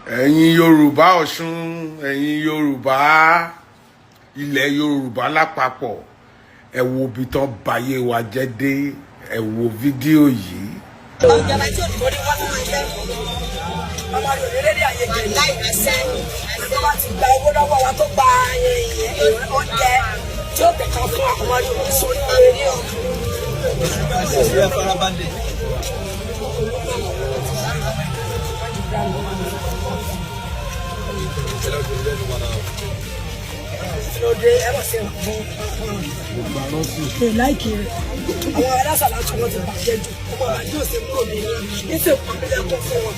ẹ̀yin Yorùbá Ọ̀ṣun, ẹ̀yin Yorùbá ilẹ̀ Yorùbá lápapọ̀, ẹ wo bí tán báyé wa jẹ́ dé, ẹ wo fídíò yìí. Ìjọba tí òdìbò ní wọ́n máa jẹ́ ọmọ òrèlè àyèjì láì ẹsẹ̀ tó bá ti gba owó lọ́wọ́ wa tó gba oúnjẹ tí ó tẹ̀ka fún ọmọ Yorùbá sórí orí ní o. Lóde ẹ bá ṣe fún láìkì rẹ̀ àwọn alásàlá tí wọ́n ti bàjẹ́ jù ọmọ àjọ ṣe kúrò ní ìṣe ìpàdé ẹ̀kọ́ fún wọn.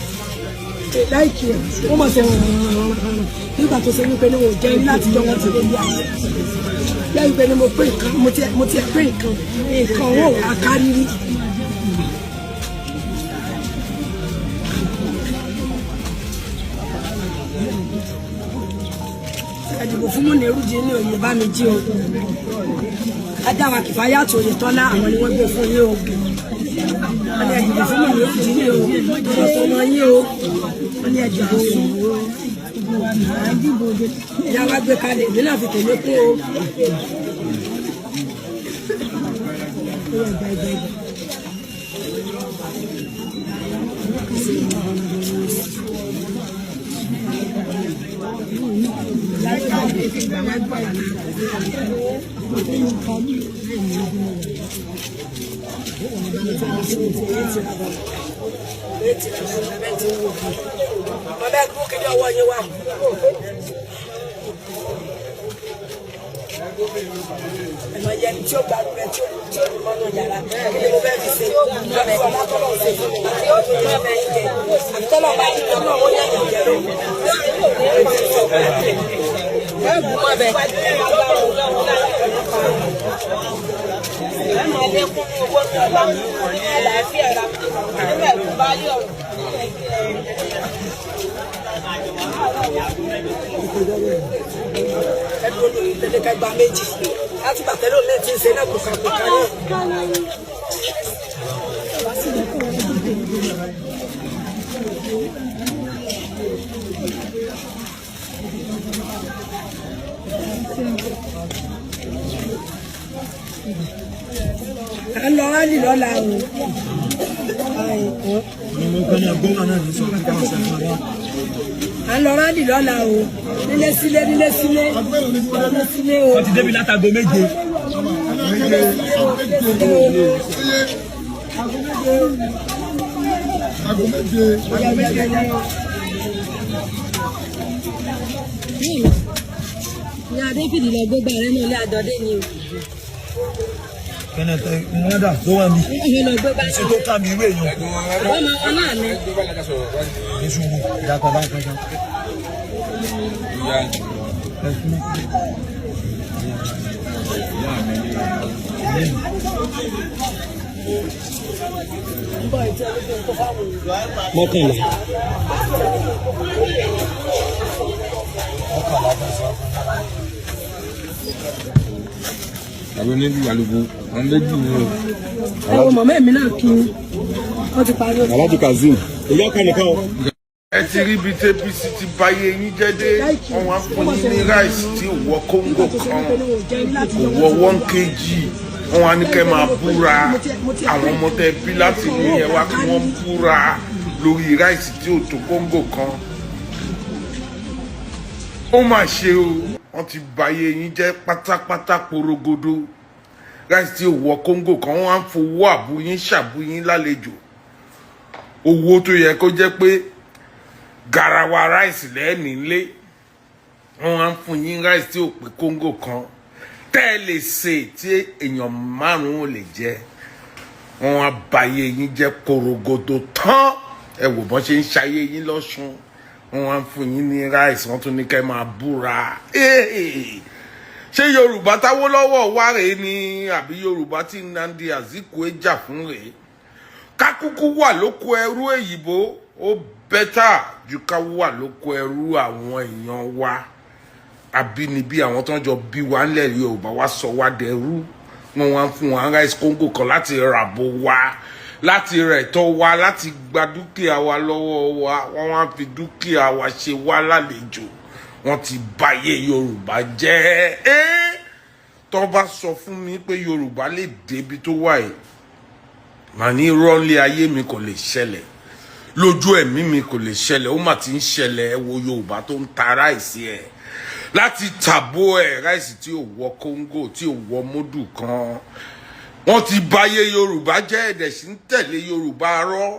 Láìkì rẹ̀ wọ́n mọ̀ ṣe nígbà tó ṣe wípé ní wọ́n jẹ́ láti jọ wọ́n ti lé ní ayé lẹ́yìn pé ní mo pé nǹkan mo ti ẹ̀ pé nǹkan owó wà kárí rí. Àdìbò fún Mọ́nẹ̀rú jí ní òye bá mi jí o. Adáwa Kìfáyà tó yẹ tọ́lá àwọn ni wọ́n gbé fún yín o. Wọ́n ní àdìbò fún Mọ́nẹ̀rú jí ní o. Ọ̀tọ̀ ọmọ yín o. Wọ́n ní àdìbò fún ìyá wa gbé kalẹ̀ ìdí náà fi tẹ̀lé kú o. Ẹ̀mọ̀ yẹn tí ó gbàgbé rẹ̀ tí ó mọ́nà yàrá kí ni mo fẹ́ fi ṣe lọ́bẹ̀ ọ̀la tọ́lọ̀ ṣe fún mi àti ó tún lọ́bẹ̀ ìjẹ àti tọ́lọ̀ bá ti tọ́lọ̀ wọ́n yẹn kò jẹ́ lóhùn. Ẹ máa lékún ní owó tó bá ní àlàáfíà ra nígbà tó bá yọ̀. Ẹdúró lórí ìtẹ́lẹ́ka gba méjì láti bàtẹ́lẹ̀ òun ti ń ṣe náà kò kàkó kárí. À ń lọ rálì lọ́la o. À ń lọ rálì lọ́la o. Nílé sílé o. Wọ́n ti débi látago méje. Ní Adéfìdí lọ gbégbá rẹ ní ilé àdọ́dé ni o. Kẹ́nẹ̀tẹ̀ ìrìnàdà tó wà ní. Ṣé tó ká mi irú èèyàn? Ọmọ wọn náà ni. Jésù wù dákọ̀ bá kọjá. Mọ́kànlá. Àwọn onílù àlùbọ̀ wọn méjì ni o. Àwọn màmá mi náà kí wọ́n ti parí ọ̀sẹ̀. Aláàjì Kazeem. Èyí ọkàn nìkan o. Ẹ ti rí bí APC ti báyé yín jẹ́ dé, wọ́n wá fún yín ní ráìsì tí ò wọ kóńgò kan, kò wọ 1 kg, wọ́n wá ní kẹ́ máa búra àwọn ọmọ tẹ́ bí láti ní ẹ wá kí wọ́n búra lórí ráìsì tí ò tó kóńgò kan. Ó mà ṣe o, wọ́n ti báyé yín jẹ́ pátápátá porogodo. Ráìsì tí ò wọ kóńgò kan, wọ́n á fowó àbúyín ṣàbúyín lálejò. Owó tó yẹ kó jẹ́ pé garawa ráìsì lẹ́ẹ̀ni lé, wọ́n á fún yín ráìsì tí ò pé kóńgò kan tẹ́ ẹ lè ṣe tí èèyàn márùn-ún lè jẹ. Wọ́n á báyé yín jẹ́ porogodo tán. Ẹ wò bọ́n ṣe ń ṣayé yín lọ́ṣun. Wọ́n á fún yín ní ráìsì, wọ́n tún ní kẹ́ máa búra. Ṣé Yorùbá t'Awólọ́wọ̀ wá rèé ni àbí Yorùbá tí Nnamdi Azikiwe jà fún rèé? Kákúkú wà lóko ẹrú èyìnbó ó bẹ́tà ju ká wà lóko ẹrú àwọn èèyàn wa àbínibí àwọn tó ń jọ bí wa ńlẹ̀ Yorùbá wá sọ wá dẹrú. Wọ́n wá fún wa rice Congo kan láti ràbò wa láti rẹ̀ tọ́ wa láti gba dúkìá wa lọ́wọ́ wa wọ́n wá fi dúkìá wa ṣe wá lálejò wọ́n ti báyé Yorùbá jẹ́ tó bá sọ fún mi pé Yorùbá lè débi tó wà yìí màá ní rọ́lé ayé mi kò lè ṣẹlẹ̀ lójú ẹ̀mí mi kò lè ṣẹlẹ̀ ó mà ti ń ṣẹlẹ̀ ẹ wo Yorùbá tó ń ta ráìsì ẹ̀ láti tàbó ẹ̀ ráìsì tí ò wọ Kóńgò tí ò wọ módù kan wọ́n ti báyé Yorùbá jẹ́ ẹ̀dẹ̀ sí ń tẹ̀lé Yorùbá rọ́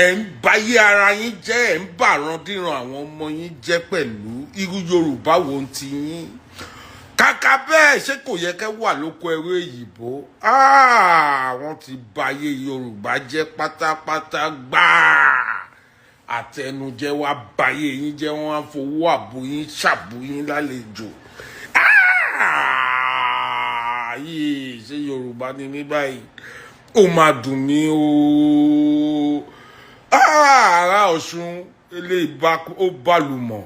ẹ̀ ń báyé ara yín jẹ́ ẹ̀ ń bàrán díran àwọn ọmọ yín jẹ́ pẹ̀lú irú Yorùbá wo ti yín kàkà bẹ́ẹ̀ ṣé kò yẹ kẹ́ wà lóko ẹrú èyìnbó wọ́n ti báyé Yorùbá jẹ́ pátápátá gbáà àtẹnujẹ wa báyé yín jẹ́ wọ́n á fowó àbúyín ṣàbúyín lálejò yìí ṣé Yorùbá ni mí báyìí ó máa dùn mí o ará Ọ̀ṣun eléyìí ó bá lùmọ̀.